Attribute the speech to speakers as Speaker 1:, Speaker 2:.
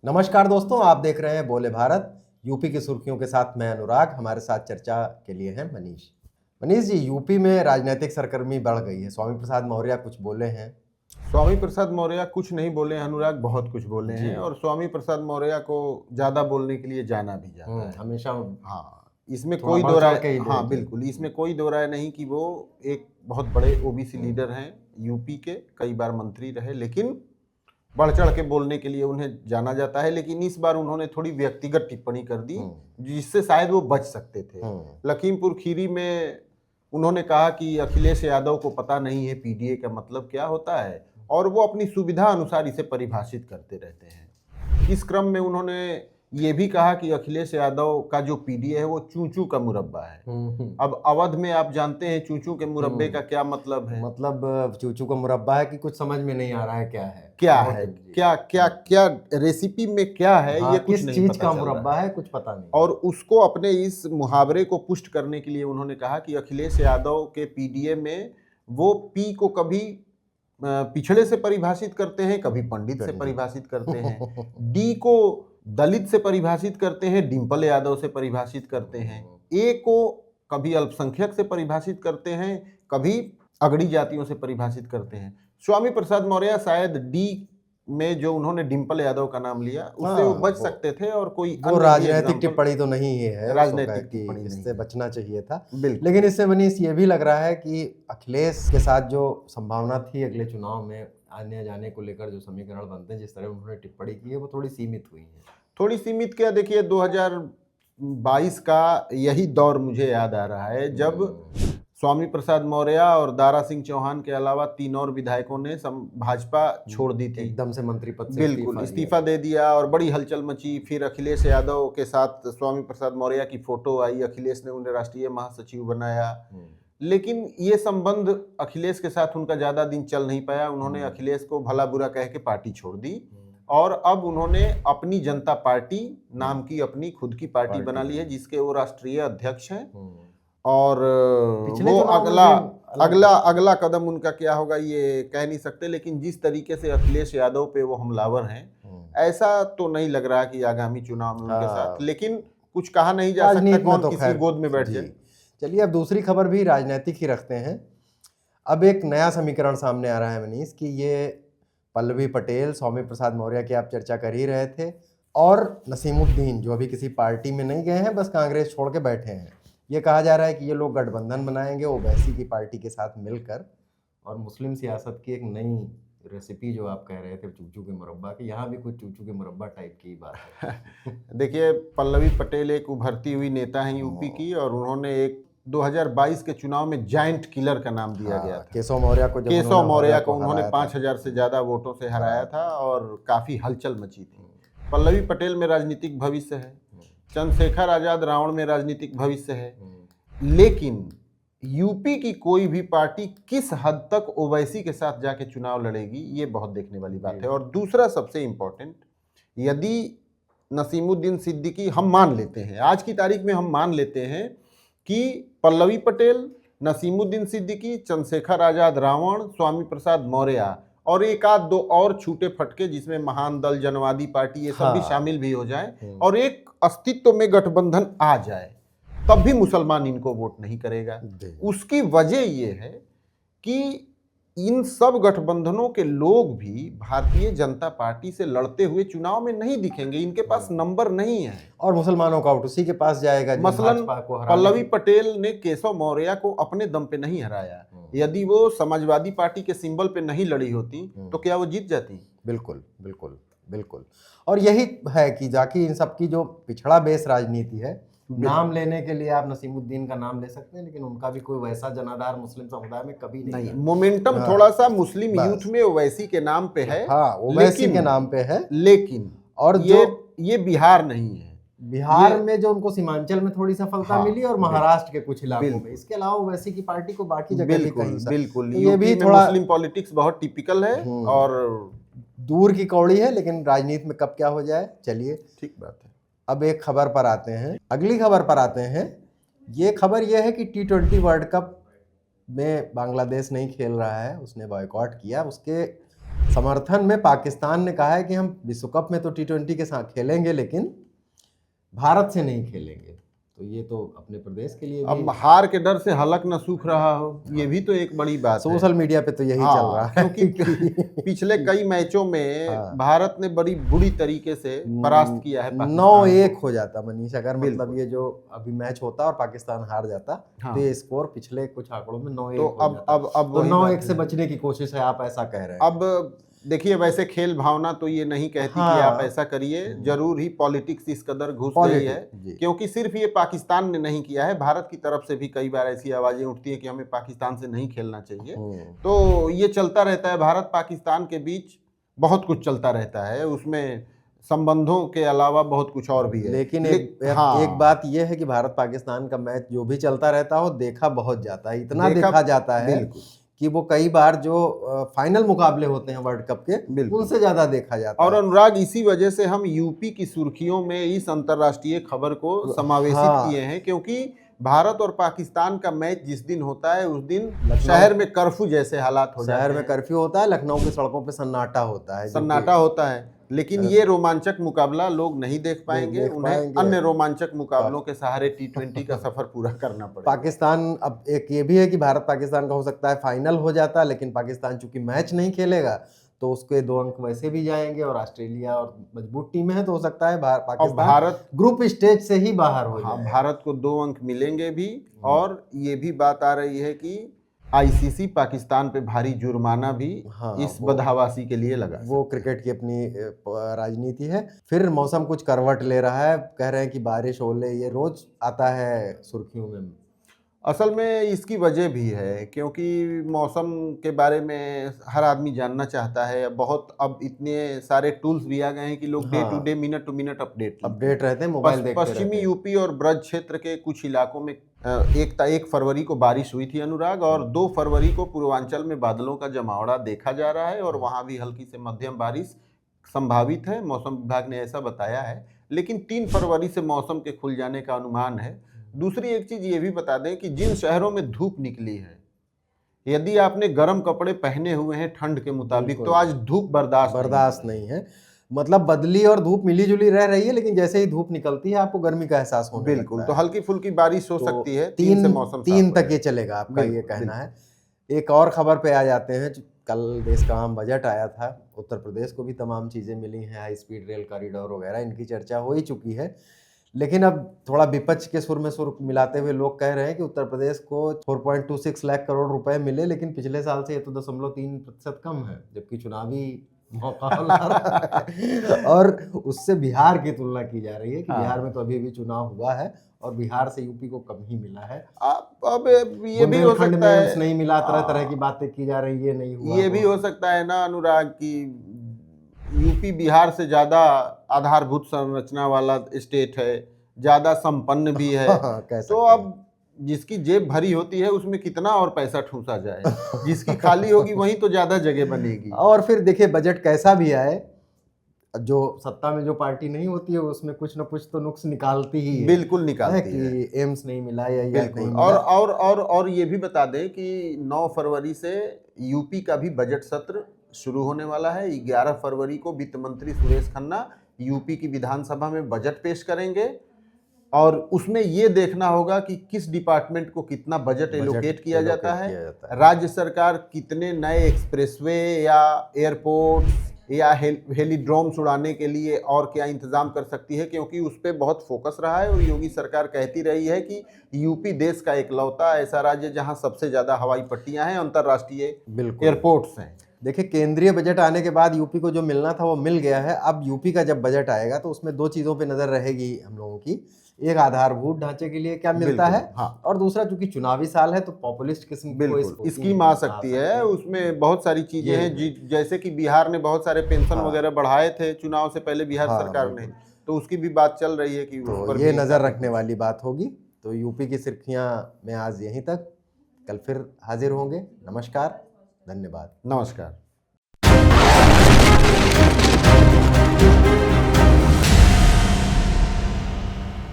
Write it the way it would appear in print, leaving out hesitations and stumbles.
Speaker 1: नमस्कार दोस्तों, आप देख रहे हैं बोले भारत। यूपी की सुर्खियों के साथ मैं अनुराग। हमारे साथ चर्चा के लिए हैं मनीष। मनीष जी, यूपी में राजनीतिक सरगर्मी बढ़ गई है। स्वामी प्रसाद मौर्य कुछ बोले हैं।
Speaker 2: स्वामी प्रसाद मौर्य कुछ नहीं बोले हैं अनुराग, बहुत कुछ बोले
Speaker 1: जी।
Speaker 2: हैं। और स्वामी प्रसाद मौर्य को ज्यादा बोलने के लिए जाना भी जाता है
Speaker 1: हमेशा
Speaker 2: हाँ, इसमें
Speaker 1: थोड़ा
Speaker 2: कोई
Speaker 1: बढ़
Speaker 2: दो
Speaker 1: चढ़
Speaker 2: राय
Speaker 1: के ही
Speaker 2: हाँ
Speaker 1: बोलते हैं।
Speaker 2: बिल्कुल, इसमें कोई दो राय नहीं कि वो एक बहुत बड़े ओबीसी लीडर हैं यूपी के, कई बार मंत्री रहे, लेकिन बढ़ चढ़ के बोलने के लिए उन्हें जाना जाता है। लेकिन इस बार उन्होंने थोड़ी व्यक्तिगत टिप्पणी कर दी जिससे शायद वो बच सकते थे। लखीमपुर खीरी में उन्होंने कहा कि अखिलेश यादव को पता नहीं है पीडीए का मतलब क्या होता है, और वो अपनी सुविधा अनुसार इसे परिभाषित करते रहते हैं। इस क्रम में उन्होंने ये भी कहा कि अखिलेश यादव का जो पीडीए है वो चूचू का मुरब्बा है। अब अवध में आप जानते हैं चूचू के मुरब्बे का क्या मतलब है।
Speaker 1: मतलब चूचू का मुरब्बा है कि कुछ समझ में नहीं आ रहा है क्या है,
Speaker 2: क्या रेसिपी में क्या है,
Speaker 1: हाँ,
Speaker 2: ये कुछ
Speaker 1: किस
Speaker 2: नहीं
Speaker 1: चीज
Speaker 2: पता
Speaker 1: का
Speaker 2: चल रहा
Speaker 1: मुरब्बा है, कुछ पता नहीं।
Speaker 2: और उसको अपने इस मुहावरे को पुष्ट करने के लिए उन्होंने कहा कि अखिलेश यादव के पीडीए में वो पी को कभी पिछड़े से परिभाषित करते हैं, कभी पंडित से परिभाषित करते हैं, डी को दलित से परिभाषित करते हैं, डिंपल यादव से परिभाषित करते हैं, ए को कभी अल्पसंख्यक से परिभाषित करते हैं, कभी अगड़ी जातियों से परिभाषित करते हैं। स्वामी प्रसाद मौर्य शायद डी में जो उन्होंने डिंपल यादव का नाम लिया उससे वो बच सकते थे, और कोई
Speaker 1: वो राजनीतिक टिप्पणी तो नहीं है,
Speaker 2: राजनीतिक टिप्पणी
Speaker 1: इससे बचना चाहिए था।
Speaker 2: लेकिन
Speaker 1: इससे मनीष ये भी लग रहा है कि अखिलेश के साथ जो संभावना थी अगले चुनाव में आने जाने को लेकर, जो समीकरण बनते हैं, जिस तरह उन्होंने टिप्पणी की है, वो थोड़ी सीमित हुई है।
Speaker 2: थोड़ी सीमित क्या, देखिए 2022 का यही दौर मुझे याद आ रहा है जब स्वामी प्रसाद मौर्य और दारा सिंह चौहान के अलावा 3 और विधायकों ने भाजपा छोड़ दी थी,
Speaker 1: एकदम से मंत्री पद से
Speaker 2: बिल्कुल इस्तीफा दे दिया और बड़ी हलचल मची। फिर अखिलेश यादव के साथ स्वामी प्रसाद मौर्य की फोटो आई, अखिलेश ने उन्हें राष्ट्रीय महासचिव बनाया। लेकिन ये संबंध अखिलेश के साथ उनका ज्यादा दिन चल नहीं पाया। उन्होंने अखिलेश को भला बुरा कह के पार्टी छोड़ दी, और अब उन्होंने अपनी जनता पार्टी नाम की अपनी खुद की पार्टी बना ली है, जिसके वो राष्ट्रीय अध्यक्ष हैं। और वो अगला कदम उनका क्या होगा ये कह नहीं सकते, लेकिन जिस तरीके से अखिलेश यादव पे वो हमलावर हैं, ऐसा तो नहीं लग रहा कि आगामी चुनाव में उनके साथ, लेकिन कुछ कहा नहीं जा सकता, कौन किसी गोद में बैठ जाए।
Speaker 1: चलिए, अब दूसरी खबर भी राजनीतिक ही रखते हैं। अब एक नया समीकरण सामने आ रहा है मनीष कि ये पल्लवी पटेल, स्वामी प्रसाद मौर्य की आप चर्चा कर ही रहे थे, और नसीमुद्दीन जो अभी किसी पार्टी में नहीं गए हैं, बस कांग्रेस छोड़ के बैठे हैं। ये कहा जा रहा है कि ये लोग गठबंधन बनाएंगे ओवैसी की पार्टी के साथ मिलकर, और मुस्लिम सियासत की एक नई रेसिपी जो आप कह रहे थे चूचू के मुरब्बा की, यहाँ भी कुछ चूचू के मुरब्बा टाइप की बात है।
Speaker 2: देखिए, पल्लवी पटेल एक उभरती हुई नेता हैं यूपी की, और उन्होंने एक 2022 के चुनाव में जायंट किलर का नाम दिया गया था।
Speaker 1: केशव मौर्य को
Speaker 2: उन्होंने 5000 से ज्यादा वोटों से हराया था, और काफी हलचल मची थी। पल्लवी पटेल में राजनीतिक भविष्य है, चंद्रशेखर आजाद रावण में राजनीतिक भविष्य है, लेकिन यूपी की कोई भी पार्टी किस हद तक ओवैसी के साथ जाके चुनाव लड़ेगी, ये बहुत देखने वाली बात है। और दूसरा सबसे इंपॉर्टेंट, यदि नसीमुद्दीन सिद्दीकी, हम मान लेते हैं आज की तारीख में, हम मान लेते हैं कि पल्लवी पटेल, नसीमुद्दीन सिद्दीकी, चंद्रशेखर आजाद रावण, स्वामी प्रसाद मौर्य और एक आध दो और छूटे फटके जिसमें महान दल, जनवादी पार्टी, ये सब भी शामिल भी हो जाए, और एक अस्तित्व में गठबंधन आ जाए, तब भी मुसलमान इनको वोट नहीं करेगा। उसकी वजह यह है कि इन सब गठबंधनों के लोग भी भारतीय जनता पार्टी से लड़ते हुए चुनाव में नहीं दिखेंगे, इनके पास नंबर नहीं है,
Speaker 1: और मुसलमानों का वोट उसी के पास जाएगा।
Speaker 2: मसलन पल्लवी पटेल ने केशव मौर्य को अपने दम पे नहीं हराया। यदि वो समाजवादी पार्टी के सिंबल पे नहीं लड़ी होती तो क्या वो जीत जाती?
Speaker 1: बिल्कुल बिल्कुल बिल्कुल। और यही है कि जाकि इन सबकी जो पिछड़ा बेस राजनीति है, नाम लेने के लिए आप नसीमुद्दीन का नाम ले सकते हैं, लेकिन उनका भी कोई वैसा जनाधार मुस्लिम समुदाय में कभी नहीं।
Speaker 2: मोमेंटम थोड़ा सा मुस्लिम यूथ में ओवैसी के नाम पे है,
Speaker 1: ओवैसी के नाम पे है,
Speaker 2: लेकिन और ये बिहार नहीं है।
Speaker 1: बिहार में जो उनको सीमांचल में थोड़ी सफलता मिली, और महाराष्ट्र के कुछ इलाकों में। इसके अलावा ओवैसी की पार्टी को बाकी जगह भी कहीं
Speaker 2: बिल्कुल तो ये भी थोड़ा मुस्लिम पॉलिटिक्स बहुत टिपिकल है और
Speaker 1: दूर की कौड़ी है, लेकिन राजनीति में कब क्या हो जाए, चलिए
Speaker 2: ठीक बात है।
Speaker 1: अब एक खबर पर आते हैं, अगली खबर पर आते हैं। ये खबर ये है कि T20 वर्ल्ड कप में बांग्लादेश नहीं खेल रहा है, उसने बॉयकॉट किया। उसके समर्थन में पाकिस्तान ने कहा है कि हम विश्व कप में तो T20 के साथ खेलेंगे लेकिन भारत से नहीं खेलेंगे। तो ये तो अपने प्रदेश के लिए भी
Speaker 2: अब हार के डर से हलक न सूख रहा हो, ये भी तो एक बड़ी बात है।
Speaker 1: सोशल मीडिया पे तो यही चल रहा है
Speaker 2: क्योंकि पिछले कई मैचों में
Speaker 1: हाँ।
Speaker 2: भारत ने बड़ी बुरी तरीके से परास्त किया है पाकिस्तान
Speaker 1: 9-1
Speaker 2: को।
Speaker 1: हो जाता मनीष, अगर मतलब ये जो अभी मैच होता और पाकिस्तान हार जाता
Speaker 2: हाँ।
Speaker 1: तो ये स्कोर पिछले कुछ आंकड़ों में 9-1
Speaker 2: तो
Speaker 1: हो जाता।
Speaker 2: अब
Speaker 1: तो
Speaker 2: वही
Speaker 1: 9-1
Speaker 2: बात
Speaker 1: से
Speaker 2: है।
Speaker 1: बचने की कोशिश है, आप ऐसा कह रहे हैं।
Speaker 2: अब देखिए, वैसे खेल भावना तो ये नहीं कहती कि
Speaker 1: हाँ।
Speaker 2: आप ऐसा करिए, जरूर ही पॉलिटिक्स इस कदर घुस गई है, क्योंकि सिर्फ ये पाकिस्तान ने नहीं किया है, भारत की तरफ से भी कई बार ऐसी आवाजें उठती है कि हमें पाकिस्तान से नहीं खेलना चाहिए। तो ये चलता रहता है, भारत पाकिस्तान के बीच बहुत कुछ चलता रहता है, उसमें संबंधों के अलावा बहुत कुछ और भी है।
Speaker 1: लेकिन एक बात यह है कि भारत पाकिस्तान का मैच जो भी चलता रहता हो देखा बहुत जाता है, इतना देखा जाता है कि वो कई बार जो फाइनल मुकाबले होते हैं वर्ल्ड कप के उनसे ज्यादा देखा जाता है।
Speaker 2: और अनुराग, इसी वजह से हम यूपी की सुर्खियों में इस अंतर्राष्ट्रीय खबर को समावेशित किए हैं, क्योंकि भारत और पाकिस्तान का मैच जिस दिन होता है उस दिन शहर में कर्फ्यू जैसे हालात हो जाते हैं।
Speaker 1: शहर में कर्फ्यू होता है, लखनऊ की सड़कों पे सन्नाटा होता है,
Speaker 2: सन्नाटा होता है। लेकिन ये रोमांचक मुकाबला लोग नहीं देख पाएंगे, उन्हें अन्य रोमांचक मुकाबलों के सहारे T20 का सफर पूरा करना पड़ेगा।
Speaker 1: पाकिस्तान, अब एक ये भी है कि भारत पाकिस्तान का हो सकता है फाइनल हो जाता, लेकिन पाकिस्तान चूंकि मैच नहीं खेलेगा तो उसके 2 अंक वैसे भी जाएंगे, और ऑस्ट्रेलिया और मजबूत टीमें हैं, तो हो सकता है पाकिस्तान
Speaker 2: भारत
Speaker 1: ग्रुप स्टेज से ही बाहर हो जाए।
Speaker 2: भारत को 2 अंक मिलेंगे भी, और ये भी बात आ रही है कि आईसीसी पाकिस्तान पे भारी जुर्माना भी इस बदहवासी के लिए लगा।
Speaker 1: वो क्रिकेट की अपनी राजनीति है। फिर मौसम कुछ करवट ले रहा है, कह रहे हैं कि बारिश ओले ये रोज आता है सुर्खियों में।
Speaker 2: असल में इसकी वजह भी है, क्योंकि मौसम के बारे में हर आदमी जानना चाहता है। बहुत अब इतने सारे टूल्स भी आ गए हैं कि लोग day to day, minute to minute update रहते
Speaker 1: हैं, मोबाइल देखते रहते हैं।
Speaker 2: पश्चिमी यूपी और ब्रज क्षेत्र के कुछ इलाकों में 1 फरवरी को बारिश हुई थी अनुराग, और 2 फरवरी को पूर्वांचल में बादलों का जमावड़ा देखा जा रहा है, और वहां भी हल्की से मध्यम बारिश संभावित है, मौसम विभाग ने ऐसा बताया है। लेकिन 3 फरवरी से मौसम के खुल जाने का अनुमान है। दूसरी एक चीज ये भी बता दें कि जिन शहरों में धूप निकली है, यदि आपने गर्म कपड़े पहने हुए हैं ठंड के मुताबिक, तो आज धूप बर्दाश्त नहीं है।
Speaker 1: मतलब बदली और धूप मिली जुली रह रही है, लेकिन जैसे ही धूप निकलती है आपको गर्मी का एहसास होने लगता है।
Speaker 2: बिल्कुल, तो हल्की फुल्की बारिश हो सकती है।
Speaker 1: 3 तक ये चलेगा, आपका ये कहना है। एक और खबर पे आ जाते हैं। कल देश का आम बजट आया था, उत्तर प्रदेश को भी तमाम चीजें मिली हैं, हाई स्पीड रेल कॉरिडोर वगैरह, इनकी चर्चा हो ही चुकी है। लेकिन अब थोड़ा विपक्ष के सुर में सुर मिलाते हुए लोग कह रहे हैं कि उत्तर प्रदेश को 4.26 लाख करोड़ रुपए मिले, लेकिन पिछले साल से ये तो 0.3% कम है, जबकि चुनावी मौका और उससे बिहार की तुलना की जा रही है कि बिहार में तो अभी भी चुनाव हुआ है और बिहार से यूपी को कम ही मिला है।
Speaker 2: अब ये भी हो सकता है
Speaker 1: नहीं मिला, तरह तरह की बातें की जा रही है, नहीं हुआ।
Speaker 2: ये भी हो सकता है ना अनुराग की यूपी बिहार से ज्यादा आधारभूत संरचना वाला स्टेट है, ज्यादा संपन्न भी है। तो अब जिसकी जेब भरी होती है उसमें कितना और पैसा ठूसा जाए, जिसकी खाली होगी वहीं तो ज्यादा जगह बनेगी।
Speaker 1: और फिर देखिए, बजट कैसा भी आए, जो सत्ता में जो पार्टी नहीं होती है उसमें कुछ न कुछ तो नुक्स निकालती ही है।
Speaker 2: बिल्कुल निकालती है
Speaker 1: कि एम्स नहीं मिला या ये नहीं मिला।
Speaker 2: और ये भी बता दें कि 9 फरवरी से यूपी का भी बजट सत्र शुरू होने वाला है। 11 फरवरी को वित्त मंत्री सुरेश खन्ना यूपी की विधानसभा में बजट पेश करेंगे, और उसमें ये देखना होगा कि किस डिपार्टमेंट को कितना बजट एलोकेट किया जाता है। राज्य सरकार कितने नए एक्सप्रेसवे या एयरपोर्ट या हेलीड्रोम्स उड़ाने के लिए और क्या इंतजाम कर सकती है, क्योंकि उस पर बहुत फोकस रहा है। और योगी सरकार कहती रही है कि यूपी देश का इकलौता ऐसा राज्य जहां सबसे ज्यादा हवाई पट्टियां हैं, अंतर्राष्ट्रीय एयरपोर्ट्स हैं।
Speaker 1: देखिए, केंद्रीय बजट आने के बाद यूपी को जो मिलना था वो मिल गया है। अब यूपी का जब बजट आएगा तो उसमें 2 चीजों पे नजर रहेगी हम लोगों की। एक, आधारभूत ढांचे के लिए क्या मिलता है, और दूसरा चूंकि चुनावी साल है तो पॉपुलिस्ट किस्म की
Speaker 2: स्कीम आ सकती है। उसमें बहुत सारी चीजें हैं, जैसे कि बिहार ने बहुत सारे पेंशन वगैरह बढ़ाए थे चुनाव से पहले बिहार सरकार ने, तो उसकी भी बात चल रही है कि उस पर
Speaker 1: ये नजर रखने वाली बात होगी। तो यूपी की सुर्खियां में आज यहीं तक, कल फिर हाजिर होंगे। नमस्कार, धन्यवाद।
Speaker 2: नमस्कार।